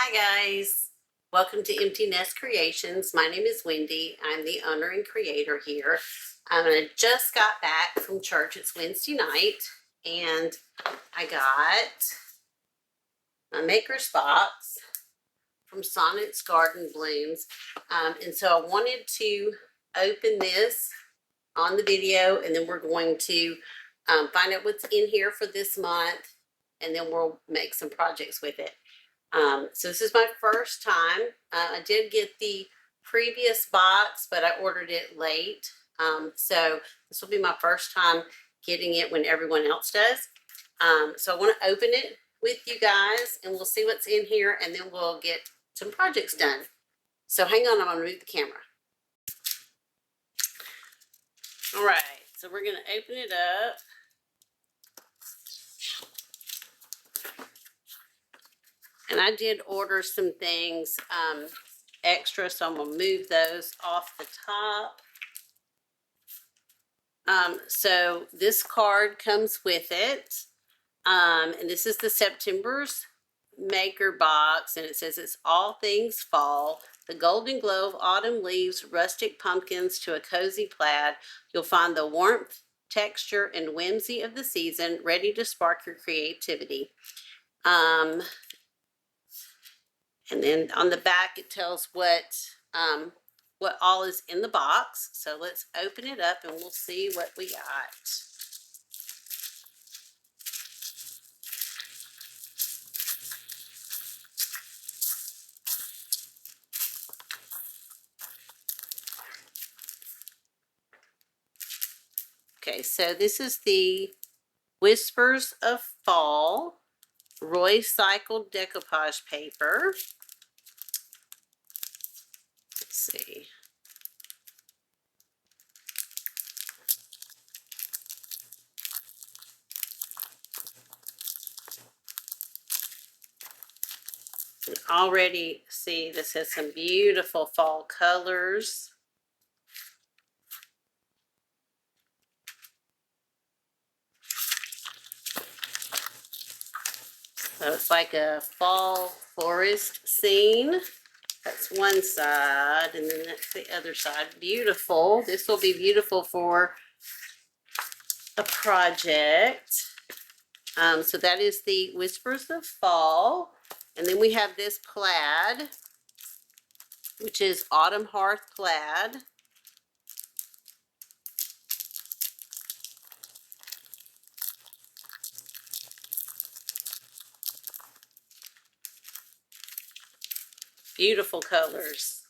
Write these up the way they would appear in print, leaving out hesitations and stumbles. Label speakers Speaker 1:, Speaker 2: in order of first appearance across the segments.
Speaker 1: Hi guys, welcome to Empty Nest Creations. My name is Wendy. I'm the owner and creator here. I just got back from church. It's Wednesday night and I got my maker's box from Sonnet's Garden Blooms. And so I wanted to open this on the video, and then we're going to find out what's in here for this month, and then we'll make some projects with it. So this is my first time. I did get the previous box, but I ordered it late. So this will be my first time getting it when everyone else does. So I want to open it with you guys and we'll see what's in here, and then we'll get some projects done. So hang on, I'm going to move the camera. All right, so we're going to open it up. And I did order some things extra, so I'm going to move those off the top. So this card comes with it. And this is the September's Maker box, and it says it's all things fall. The golden glow of autumn leaves, rustic pumpkins to a cozy plaid. You'll find the warmth, texture, and whimsy of the season, ready to spark your creativity. And then on the back, it tells what all is in the box. So let's open it up and we'll see what we got. Okay, so this is the Whispers of Fall Roycycled Decoupage paper. Let's see. And already see this has some beautiful fall colors. So it's like a fall forest scene. That's one side, and then that's the other side. Beautiful. This will be beautiful for a project. So that is the Whispers of Fall. And then we have this plaid, which is Autumn Hearth Plaid. Beautiful colors.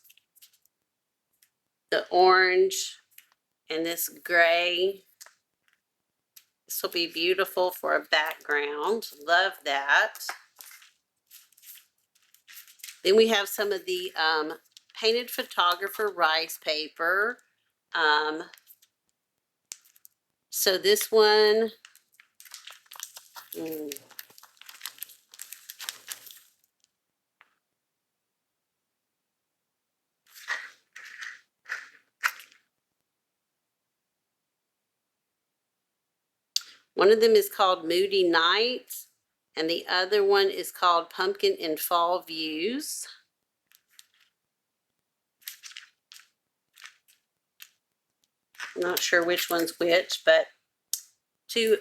Speaker 1: The orange and this gray. This will be beautiful for a background. Love that. Then we have some of the Painted Photographer rice paper. So this one, one of them is called Moody Nights, and the other one is called Pumpkin and Fall Views. I'm not sure which one's which, but two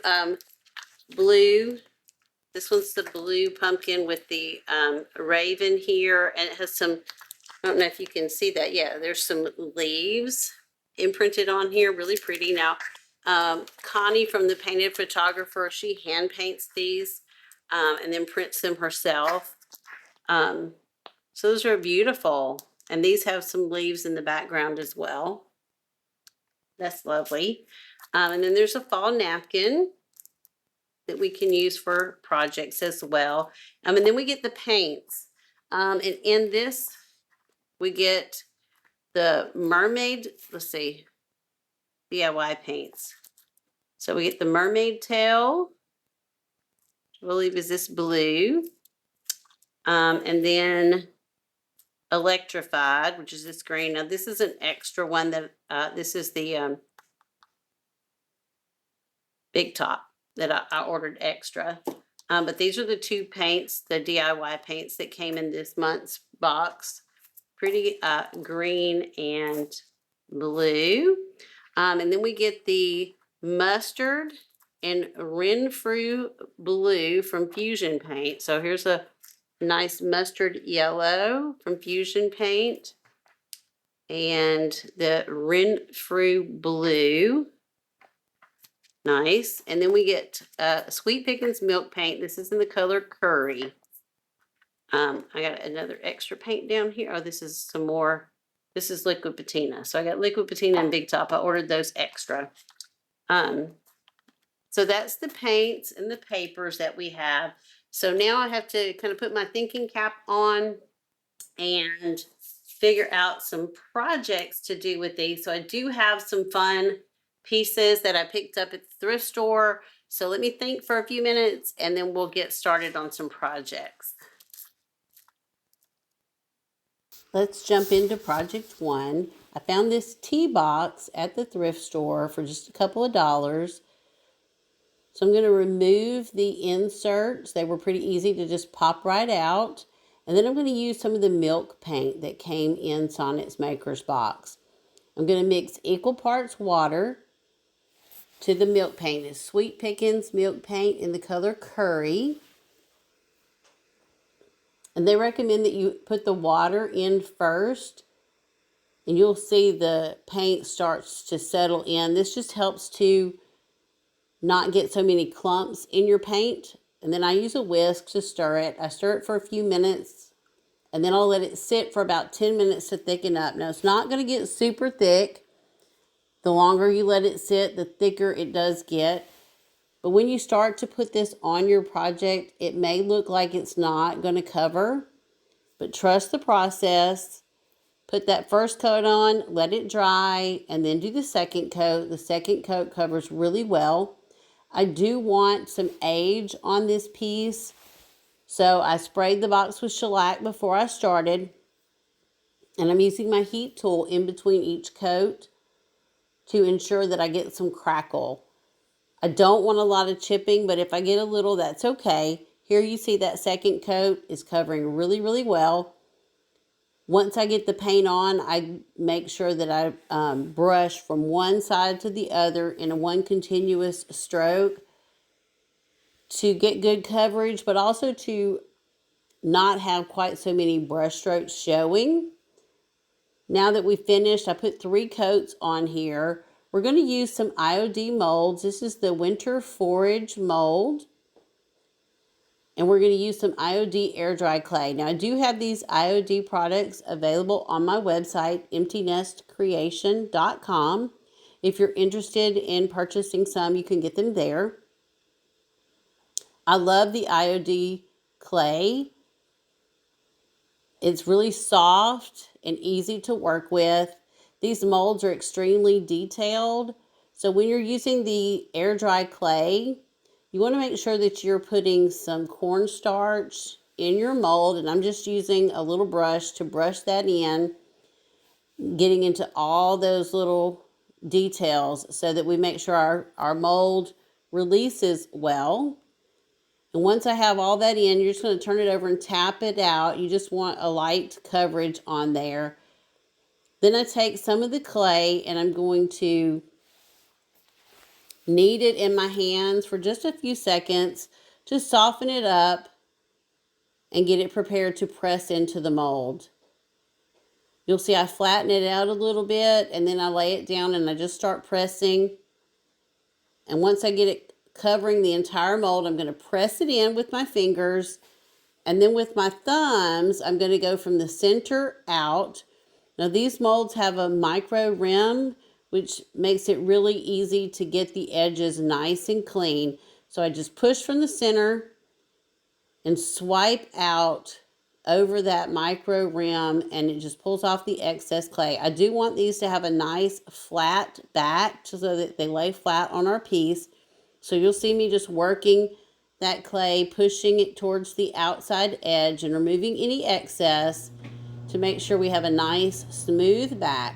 Speaker 1: blue. This one's the blue pumpkin with the raven here, and it has some, I don't know if you can see that. Yeah, there's some leaves imprinted on here, really pretty. Now, Connie from the Painted Photographer, she hand paints these and then prints them herself. So those are beautiful. And these have some leaves in the background as well. That's lovely. And then there's a fall napkin that we can use for projects as well. And then we get the paints. And in this, we get the mermaid, let's see, DIY paints. So we get the mermaid tail, I believe is this blue. And then electrified, which is this green. Now this is an extra one that, this is the big top that I ordered extra. But these are the two paints, the DIY paints that came in this month's box. Pretty green and blue. And then we get the mustard and Renfrew blue from Fusion Paint. So here's a nice mustard yellow from Fusion Paint. And the Renfrew blue. Nice. And then we get Sweet Pickins milk paint. This is in the color Curry. I got another extra paint down here. Oh, this is some more. This is liquid patina. So I got liquid patina and Big Top. I ordered those extra. So that's the paints and the papers that we have. So now I have to kind of put my thinking cap on and figure out some projects to do with these. So I do have some fun pieces that I picked up at the thrift store. So let me think for a few minutes and then we'll get started on some projects. Let's jump into project one. I found this tea box at the thrift store for just a couple of dollars. So I'm going to remove the inserts. They were pretty easy to just pop right out. And then I'm going to use some of the milk paint that came in Sonnet's Maker's box. I'm going to mix equal parts water to the milk paint. It's Sweet Pickins milk paint in the color Curry. And they recommend that you put the water in first. And you'll see the paint starts to settle in. This just helps to not get so many clumps in your paint. And then I use a whisk to stir it. I stir it for a few minutes. And then I'll let it sit for about 10 minutes to thicken up. Now, it's not going to get super thick. The longer you let it sit, the thicker it does get. But when you start to put this on your project, it may look like it's not going to cover. But trust the process. Put that first coat on, let it dry, and then do the second coat. The second coat covers really well. I do want some age on this piece. So I sprayed the box with shellac before I started. And I'm using my heat tool in between each coat to ensure that I get some crackle. I don't want a lot of chipping, but if I get a little, that's okay. Here you see that second coat is covering really, really well. Once I get the paint on, I make sure that I brush from one side to the other in a one continuous stroke to get good coverage, but also to not have quite so many brush strokes showing. Now that we've finished, I put 3 coats on here. We're going to use some IOD molds. This is the Winter Forage mold. And we're going to use some IOD air dry clay. Now, I do have these IOD products available on my website, emptynestcreation.com. If you're interested in purchasing some, you can get them there. I love the IOD clay. It's really soft and easy to work with. These molds are extremely detailed. So when you're using the air dry clay, you want to make sure that you're putting some cornstarch in your mold. And I'm just using a little brush to brush that in, getting into all those little details so that we make sure our mold releases well. And once I have all that in, you're just going to turn it over and tap it out. You just want a light coverage on there. Then I take some of the clay and I'm going to knead it in my hands for just a few seconds to soften it up and get it prepared to press into the mold. You'll see I flatten it out a little bit and then I lay it down and I just start pressing. And once I get it covering the entire mold, I'm going to press it in with my fingers. And then with my thumbs, I'm going to go from the center out. Now these molds have a micro rim, which makes it really easy to get the edges nice and clean. So I just push from the center and swipe out over that micro rim and it just pulls off the excess clay. I do want these to have a nice flat back so that they lay flat on our piece. So you'll see me just working that clay, pushing it towards the outside edge and removing any excess to make sure we have a nice smooth back.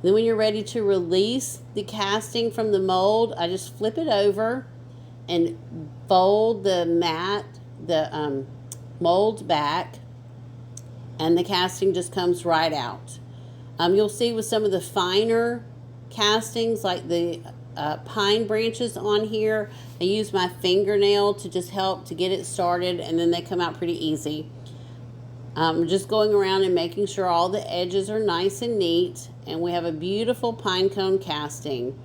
Speaker 1: Then when you're ready to release the casting from the mold, I just flip it over and fold the mold back, and the casting just comes right out. You'll see with some of the finer castings, like the pine branches on here, I use my fingernail to just help to get it started, and then they come out pretty easy. Just going around and making sure all the edges are nice and neat, and we have a beautiful pine cone casting.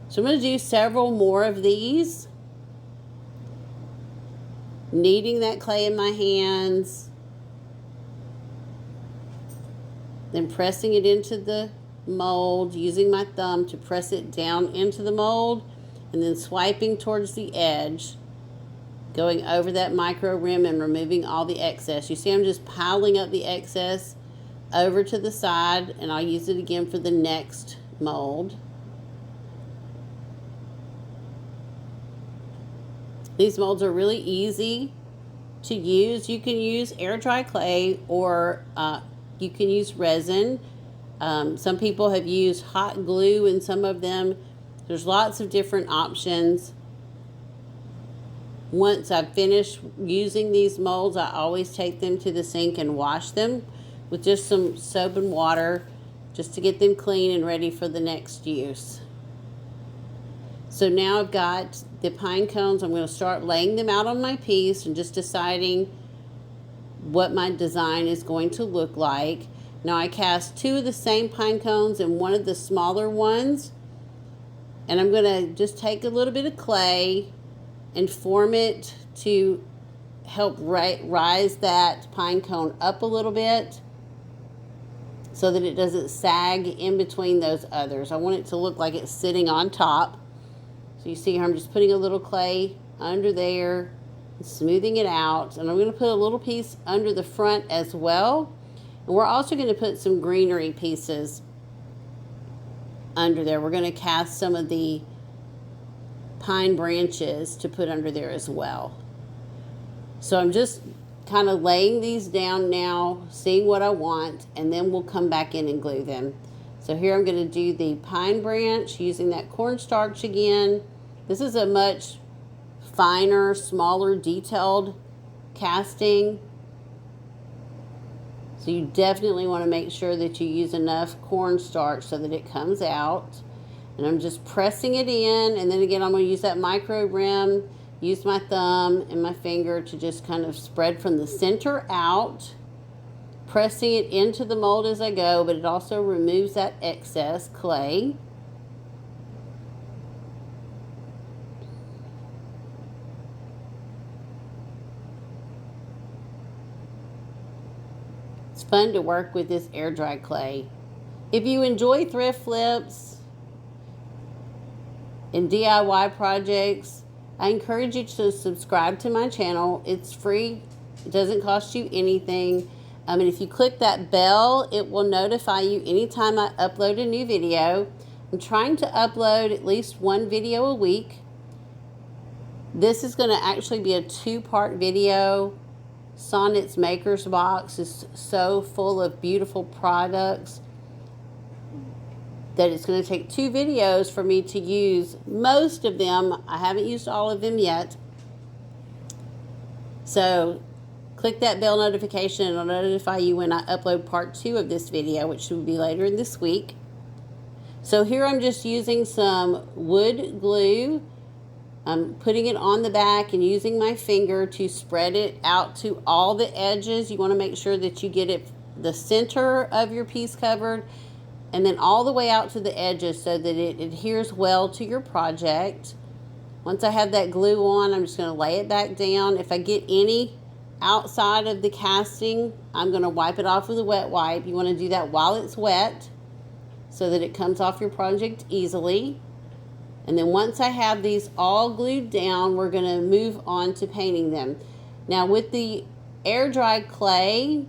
Speaker 1: So I'm going to do several more of these, kneading that clay in my hands, then pressing it into the mold, using my thumb to press it down into the mold, and then swiping towards the edge, going over that micro rim and removing all the excess. You see I'm just piling up the excess over to the side, and I'll use it again for the next mold. These molds are really easy to use. You can use air dry clay, or you can use resin. Some people have used hot glue in some of them. There's lots of different options. Once I've finished using these molds, I always take them to the sink and wash them with just some soap and water, just to get them clean and ready for the next use. So now I've got the pine cones. I'm going to start laying them out on my piece and just deciding what my design is going to look like. Now I cast 2 of the same pine cones and 1 of the smaller ones, and I'm going to just take a little bit of clay and form it to help rise that pine cone up a little bit so that it doesn't sag in between those others. I want it to look like it's sitting on top. So you see here I'm just putting a little clay under there, smoothing it out, and I'm going to put a little piece under the front as well. And we're also going to put some greenery pieces under there. We're going to cast some of the pine branches to put under there as well. So I'm just kind of laying these down now, seeing what I want, and then we'll come back in and glue them. So here I'm going to do the pine branch using that cornstarch again. This is a much finer, smaller, detailed casting. So you definitely want to make sure that you use enough cornstarch so that it comes out. And I'm just pressing it in, and then again I'm going to use that micro rim, use my thumb and my finger to just kind of spread from the center out, pressing it into the mold as I go, but it also removes that excess clay. It's fun to work with this air dry clay. If you enjoy thrift flips and DIY projects, I encourage you to subscribe to my channel. It's free. It doesn't cost you anything. And if you click that bell, it will notify you anytime I upload a new video. I'm trying to upload at least 1 video a week. This is going to actually be a 2-part video. Sonnet's Maker's Box is so full of beautiful products that it's going to take 2 videos for me to use most of them. I haven't used all of them yet. So click that bell notification and it'll notify you when I upload part 2 of this video, which will be later in this week. So here I'm just using some wood glue. I'm putting it on the back and using my finger to spread it out to all the edges. You want to make sure that you get it the center of your piece covered, and then all the way out to the edges so that it adheres well to your project. Once I have that glue on, I'm just going to lay it back down. If I get any outside of the casting, I'm going to wipe it off with a wet wipe. You want to do that while it's wet so that it comes off your project easily. And then once I have these all glued down, we're going to move on to painting them. Now with the air dry clay,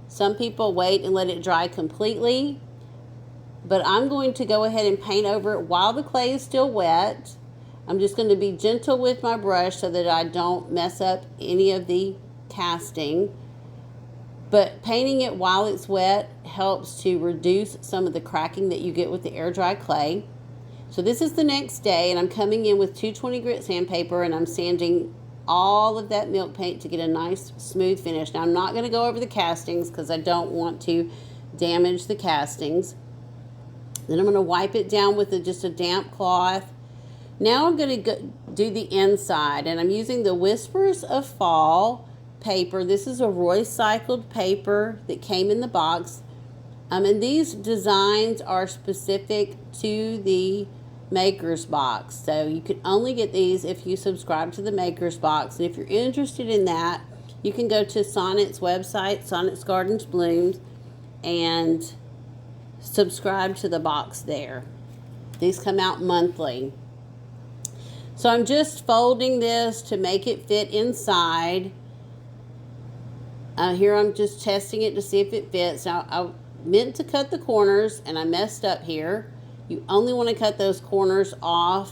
Speaker 1: some people wait and let it dry completely, but I'm going to go ahead and paint over it while the clay is still wet. I'm just going to be gentle with my brush so that I don't mess up any of the casting. But painting it while it's wet helps to reduce some of the cracking that you get with the air dry clay. So this is the next day, and I'm coming in with 220 grit sandpaper, and I'm sanding all of that milk paint to get a nice smooth finish. Now I'm not going to go over the castings because I don't want to damage the castings. Then I'm going to wipe it down with just a damp cloth. Now I'm going to do the inside, and I'm using the Whispers of Fall paper. This is a Roycycled paper that came in the box. And these designs are specific to the Maker's Box. So you can only get these if you subscribe to the Maker's Box. And if you're interested in that, you can go to Sonnet's website, Sonnet's Gardens Blooms, and subscribe to the box there. These come out monthly. So I'm just folding this to make it fit inside. Here I'm just testing it to see if it fits. Now I meant to cut the corners and I messed up here. You only want to cut those corners off.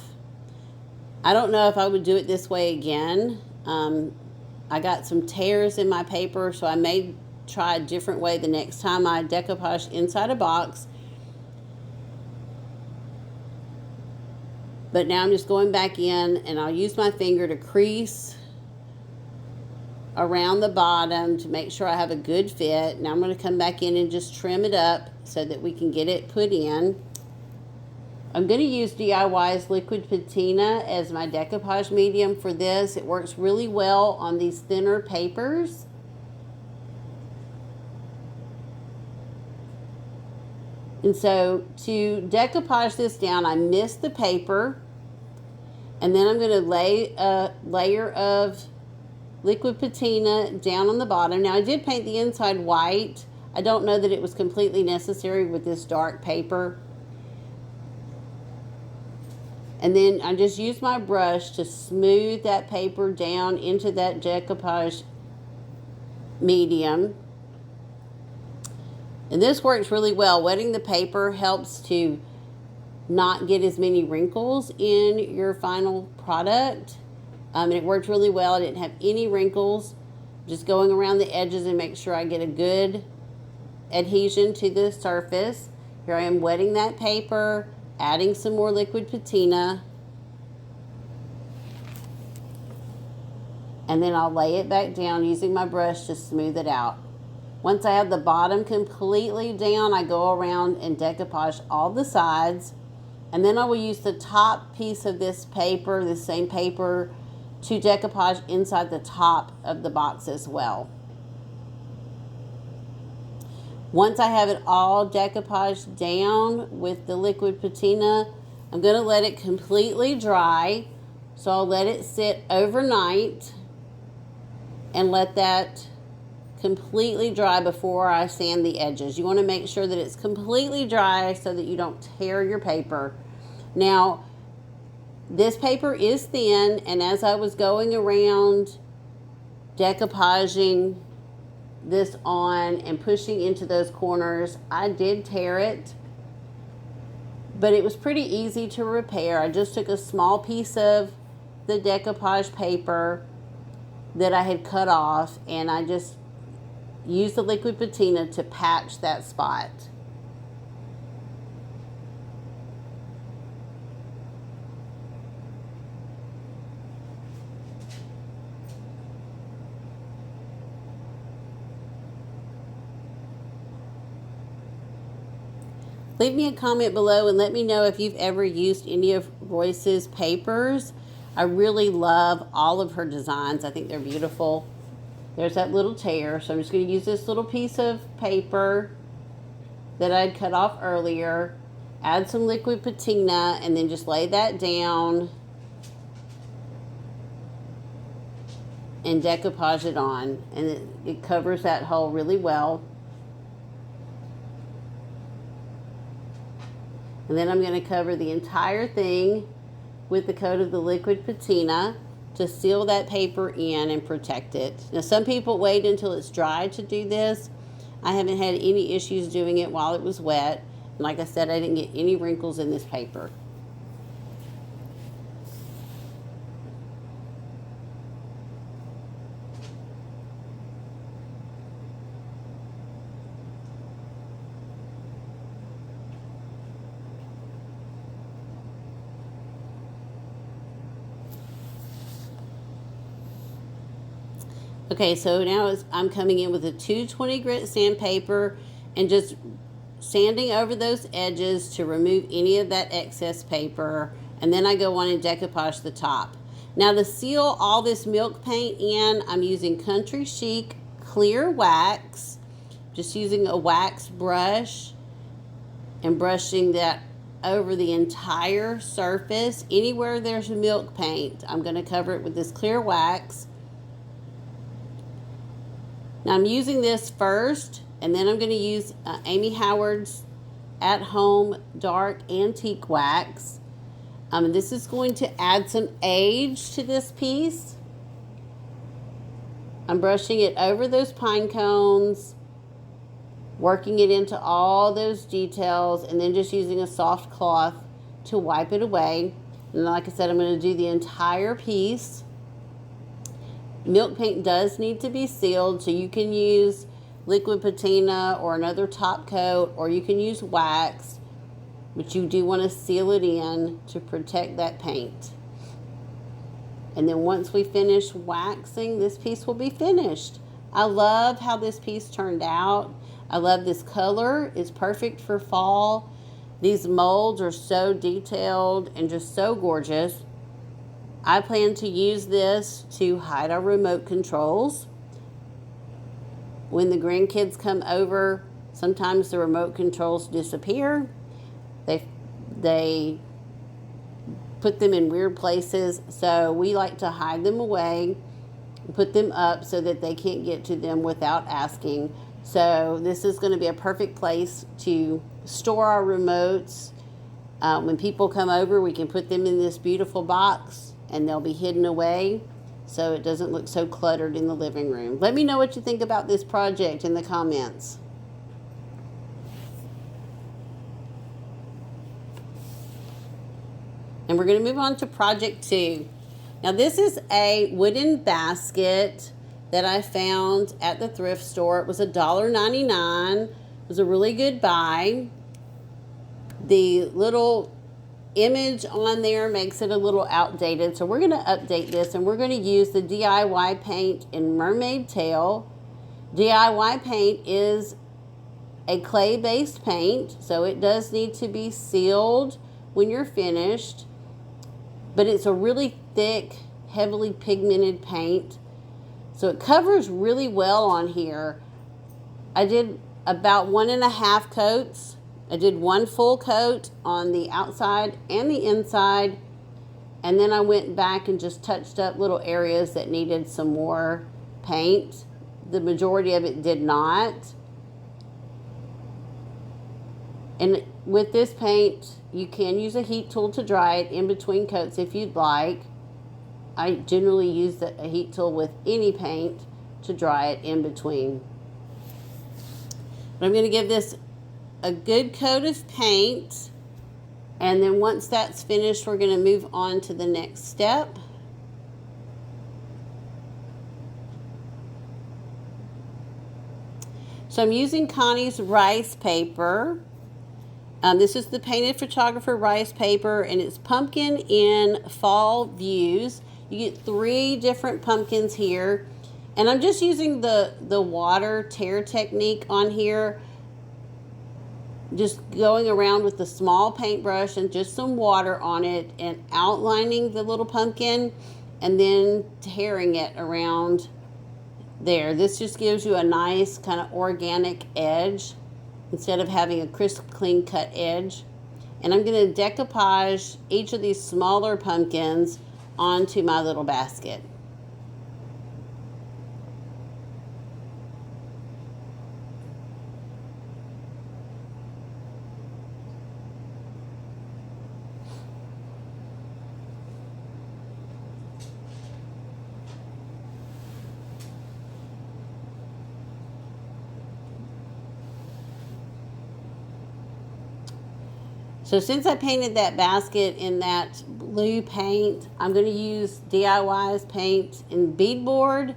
Speaker 1: I don't know if I would do it this way again. I got some tears in my paper, so I may try a different way the next time I decoupage inside a box. But now I'm just going back in, and I'll use my finger to crease around the bottom to make sure I have a good fit. Now I'm going to come back in and just trim it up so that we can get it put in. I'm going to use DIY's liquid patina as my decoupage medium for this. It works really well on these thinner papers. And so to decoupage this down, I missed the paper, and then I'm going to lay a layer of liquid patina down on the bottom. Now I did paint the inside white. I don't know that it was completely necessary with this dark paper. And then I just use my brush to smooth that paper down into that decoupage medium. And this works really well. Wetting the paper helps to not get as many wrinkles in your final product. And it worked really well. I didn't have any wrinkles. Just going around the edges and make sure I get a good adhesion to the surface. Here I am wetting that paper, adding some more liquid patina. And then I'll lay it back down using my brush to smooth it out. Once I have the bottom completely down, I go around and decoupage all the sides. And then I will use the top piece of this paper, the same paper, to decoupage inside the top of the box as well. Once I have it all decoupaged down with the liquid patina, I'm going to let it completely dry. So I'll let it sit overnight and let that completely dry before I sand the edges. You want to make sure that it's completely dry so that you don't tear your paper. Now, this paper is thin, and as I was going around decoupaging this on and pushing into those corners, I did tear it, but it was pretty easy to repair. I just took a small piece of the decoupage paper that I had cut off, and I just used the liquid patina to patch that spot. Leave me a comment below and let me know if you've ever used any of Royce's papers. I really love all of her designs. I think they're beautiful. There's that little tear, so I'm just going to use this little piece of paper that I'd cut off earlier, add some liquid patina, and then just lay that down and decoupage it on. And it covers that hole really well. And then I'm going to cover the entire thing with the coat of the liquid patina to seal that paper in and protect it. Now, some people wait until it's dry to do this. I haven't had any issues doing it while it was wet. And like I said, I didn't get any wrinkles in this paper. Okay, so now I'm coming in with a 220 grit sandpaper and just sanding over those edges to remove any of that excess paper. And then I go on and decoupage the top. Now to seal all this milk paint in, I'm using Country Chic clear wax. Just using a wax brush and brushing that over the entire surface. Anywhere there's milk paint, I'm going to cover it with this clear wax. Now I'm using this first, and then I'm going to use Amy Howard's At Home Dark Antique Wax. This is going to add some age to this piece. I'm brushing it over those pine cones, working it into all those details, and then just using a soft cloth to wipe it away. And like I said, I'm going to do the entire piece. Milk paint does need to be sealed, so you can use liquid patina or another top coat, or you can use wax, but you do want to seal it in to protect that paint. And then once we finish waxing, this piece will be finished. I love how this piece turned out. I love this color. It's perfect for fall. These molds are so detailed and just so gorgeous. I plan to use this to hide our remote controls. When the grandkids come over, sometimes the remote controls disappear. They put them in weird places, so we like to hide them away and put them up so that they can't get to them without asking. So this is going to be a perfect place to store our remotes. When people come over, we can put them in this beautiful box and they'll be hidden away so it doesn't look so cluttered in the living room. Let me know what you think about this project in the comments. And we're going to move on to project 2. Now this is a wooden basket that I found at the thrift store. It was $1.99. It was a really good buy. The little image on there makes it a little outdated, so we're going to update this, and we're going to use the DIY paint in Mermaid Tail. DIY paint is a clay-based paint, so it does need to be sealed when you're finished, but it's a really thick, heavily pigmented paint, so it covers really well on here. I did about 1.5 coats. I did 1 full coat on the outside and the inside, and then I went back and just touched up little areas that needed some more paint. The majority of it did not. And with this paint, you can use a heat tool to dry it in between coats if you'd like. I generally use a heat tool with any paint to dry it in between. But I'm going to give this a good coat of paint, and then once that's finished, we're going to move on to the next step. So I'm using Connie's rice paper. This is the Painted Photographer rice paper, and it's pumpkin in fall views. You get 3 different pumpkins here, and I'm just using the water tear technique on here. Just going around with the small paintbrush and just some water on it and outlining the little pumpkin and then tearing it around there. This just gives you a nice kind of organic edge instead of having a crisp, clean cut edge. And I'm going to decoupage each of these smaller pumpkins onto my little basket. So since I painted that basket in that blue paint, I'm going to use DIY's paint in beadboard,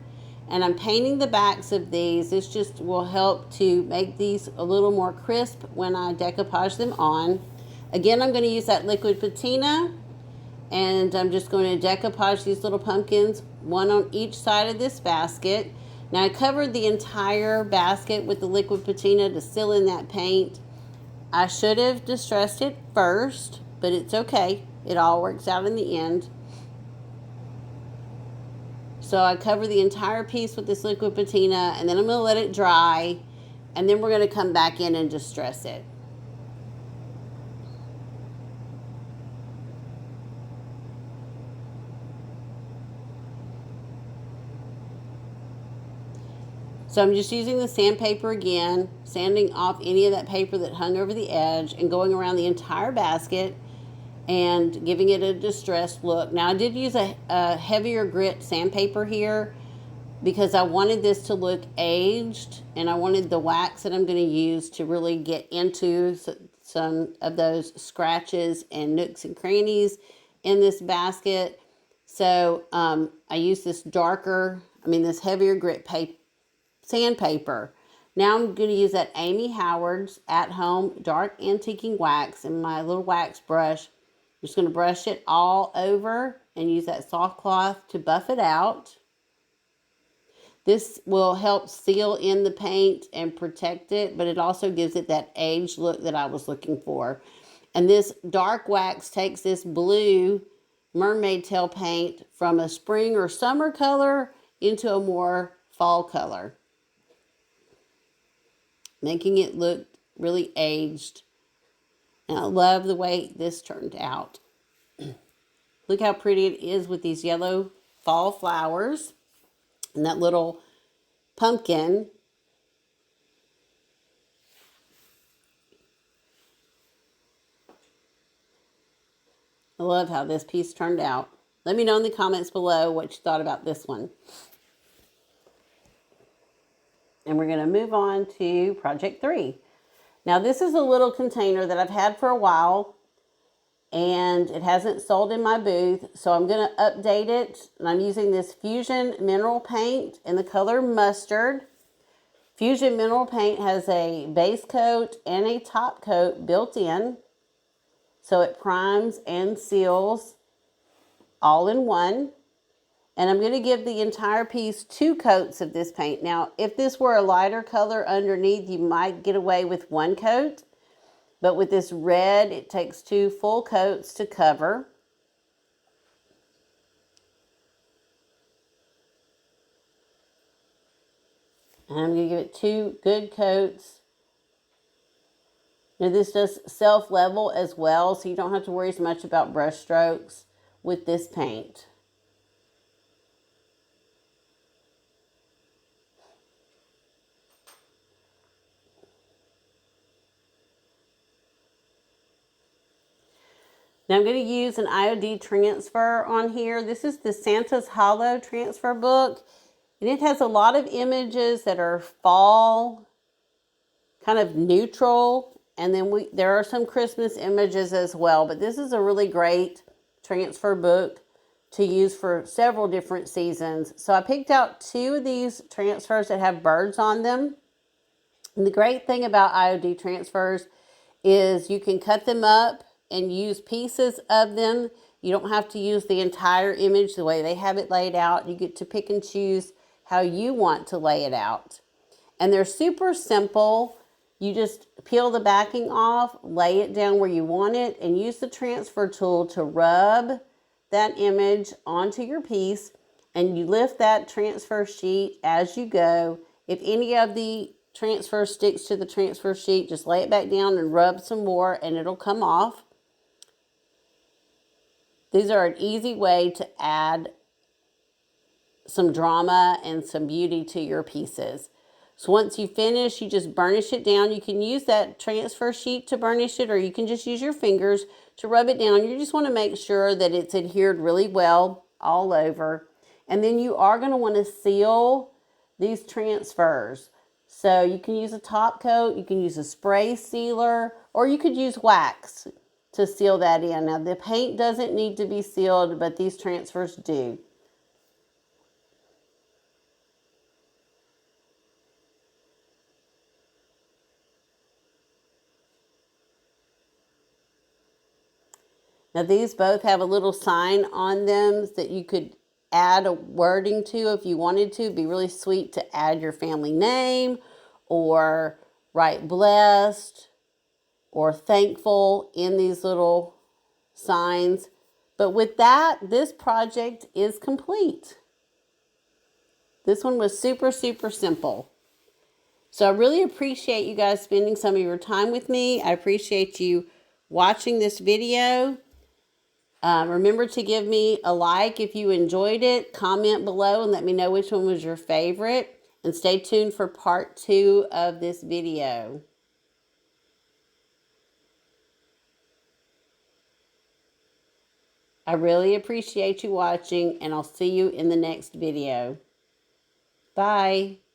Speaker 1: and I'm painting the backs of these. This just will help to make these a little more crisp when I decoupage them on. Again, I'm going to use that liquid patina, and I'm just going to decoupage these little pumpkins, one on each side of this basket. Now I covered the entire basket with the liquid patina to seal in that paint. I should have distressed it first, but it's okay. It all works out in the end. So I cover the entire piece with this liquid patina, and then I'm going to let it dry, and then we're going to come back in and distress it. So I'm just using the sandpaper again, sanding off any of that paper that hung over the edge and going around the entire basket and giving it a distressed look. Now I did use a heavier grit sandpaper here because I wanted this to look aged, and I wanted the wax that I'm going to use to really get into some of those scratches and nooks and crannies in this basket. So I used this this heavier grit sandpaper. Now I'm going to use that Amy Howard's At Home Dark Antiquing Wax in my little wax brush. I'm just going to brush it all over and use that soft cloth to buff it out. This will help seal in the paint and protect it, but it also gives it that aged look that I was looking for. And this dark wax takes this blue mermaid tail paint from a spring or summer color into a more fall color, making it look really aged. And I love the way this turned out. Look how pretty it is with these yellow fall flowers and that little pumpkin. I love how this piece turned out. Let me know in the comments below what you thought about this one. And we're going to move on to project 3. Now this is a little container that I've had for a while, and it hasn't sold in my booth, so I'm going to update it. And I'm using this Fusion Mineral Paint in the color Mustard. Fusion Mineral Paint has a base coat and a top coat built in, so it primes and seals all in one. And I'm going to give the entire piece 2 coats of this paint. Now, if this were a lighter color underneath, you might get away with 1 coat. But with this red, it takes 2 full coats to cover. And I'm going to give it 2 good coats. Now, this does self-level as well, so you don't have to worry as much about brush strokes with this paint. Now I'm going to use an IOD transfer on here. This is the Santa's Hollow transfer book. And it has a lot of images that are fall, kind of neutral. And then there are some Christmas images as well. But this is a really great transfer book to use for several different seasons. So I picked out 2 of these transfers that have birds on them. And the great thing about IOD transfers is you can cut them up and use pieces of them. You don't have to use the entire image the way they have it laid out. You get to pick and choose how you want to lay it out. And they're super simple. You just peel the backing off, lay it down where you want it, and use the transfer tool to rub that image onto your piece. And you lift that transfer sheet as you go. If any of the transfer sticks to the transfer sheet, just lay it back down and rub some more and it'll come off. These are an easy way to add some drama and some beauty to your pieces. So once you finish, you just burnish it down. You can use that transfer sheet to burnish it, or you can just use your fingers to rub it down. You just want to make sure that it's adhered really well all over. And then you are going to want to seal these transfers. So you can use a top coat, you can use a spray sealer, or you could use wax to seal that in. Now the paint doesn't need to be sealed, but these transfers do. Now these both have a little sign on them that you could add a wording to if you wanted to. It'd be really sweet to add your family name or write blessed or thankful in these little signs. But with that, this project is complete. This one was super, super simple. So I really appreciate you guys spending some of your time with me. I appreciate you watching this video. Remember to give me a like if you enjoyed it. Comment below and let me know which one was your favorite. And stay tuned for part 2 of this video. I really appreciate you watching, and I'll see you in the next video. Bye.